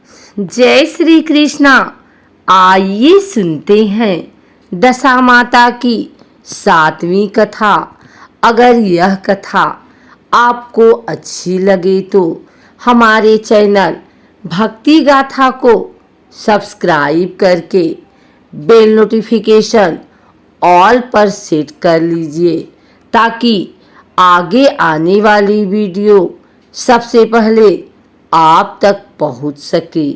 जय श्री कृष्णा। आइए सुनते हैं दशा माता की 7वीं कथा। अगर यह कथा आपको अच्छी लगे तो हमारे चैनल भक्ति गाथा को सब्सक्राइब करके बेल नोटिफिकेशन ऑल पर सेट कर लीजिए ताकि आगे आने वाली वीडियो सबसे पहले आप तक पहुंच सके।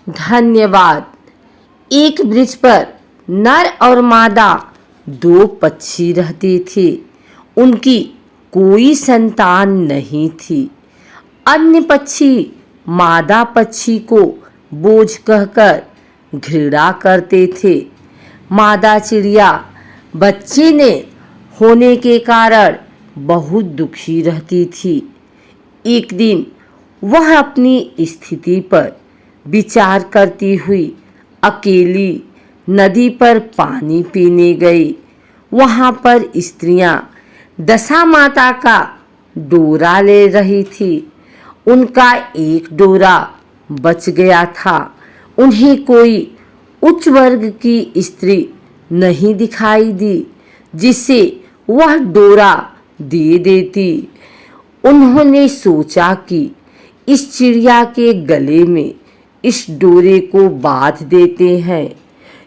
धन्यवाद। एक वृक्ष पर नर और मादा 2 पक्षी रहते थे। उनकी कोई संतान नहीं थी। अन्य पक्षी मादा पक्षी को बोझ कहकर घृणा करते थे। मादा चिड़िया बच्चे ने होने के कारण बहुत दुखी रहती थी। एक दिन वह अपनी स्थिति पर विचार करती हुई अकेली नदी पर पानी पीने गई। वहाँ पर स्त्रियां दशा माता का डोरा ले रही थी। उनका एक डोरा बच गया था। उन्हें कोई उच्च वर्ग की स्त्री नहीं दिखाई दी जिसे वह डोरा दे देती। उन्होंने सोचा कि इस चिड़िया के गले में इस डोरे को बांध देते हैं।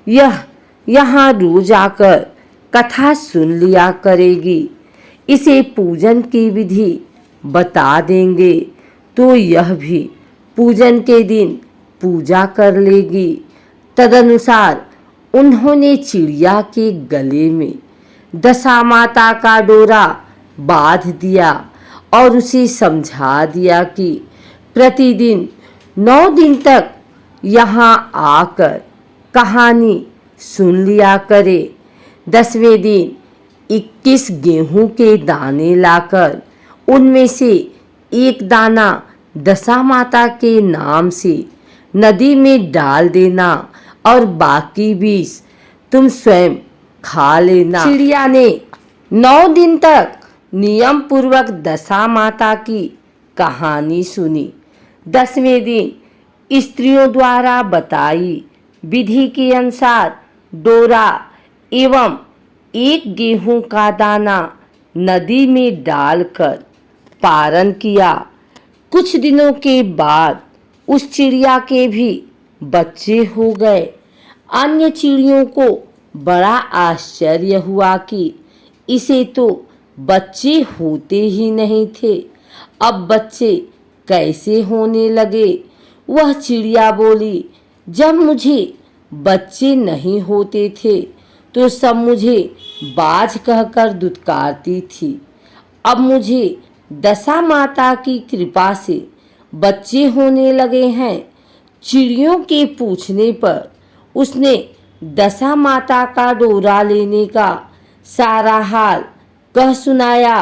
यह यहाँ रोज आकर कथा सुन लिया करेगी। इसे पूजन की विधि बता देंगे तो यह भी पूजन के दिन पूजा कर लेगी। तदनुसार उन्होंने चिड़िया के गले में दशा माता का डोरा बांध दिया और उसे समझा दिया कि प्रतिदिन 9 दिन तक यहाँ आकर कहानी सुन लिया करे। 10वें दिन 21 गेहूं के दाने लाकर उनमें से एक दाना दशा माता के नाम से नदी में डाल देना और बाकी 20 तुम स्वयं खा लेना। चिड़िया ने 9 दिन तक नियम पूर्वक दशा माता की कहानी सुनी। 10वें दिन स्त्रियों द्वारा बताई विधि के अनुसार डोरा एवं एक गेहूं का दाना नदी में डालकर पारण किया। कुछ दिनों के बाद उस चिड़िया के भी बच्चे हो गए। अन्य चिड़ियों को बड़ा आश्चर्य हुआ कि इसे तो बच्चे होते ही नहीं थे, अब बच्चे कैसे होने लगे। वह चिड़िया बोली, जब मुझे बच्चे नहीं होते थे तो सब मुझे बाज कहकर दुत्कारती थी। अब मुझे दशा माता की कृपा से बच्चे होने लगे हैं। चिड़ियों के पूछने पर उसने दशा माता का डोरा लेने का सारा हाल कह सुनाया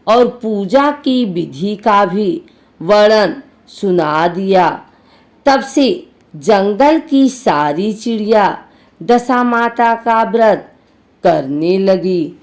और पूजा की विधि का भी वर्णन सुना दिया। तब से जंगल की सारी चिड़िया दशा माता का व्रत करने लगी।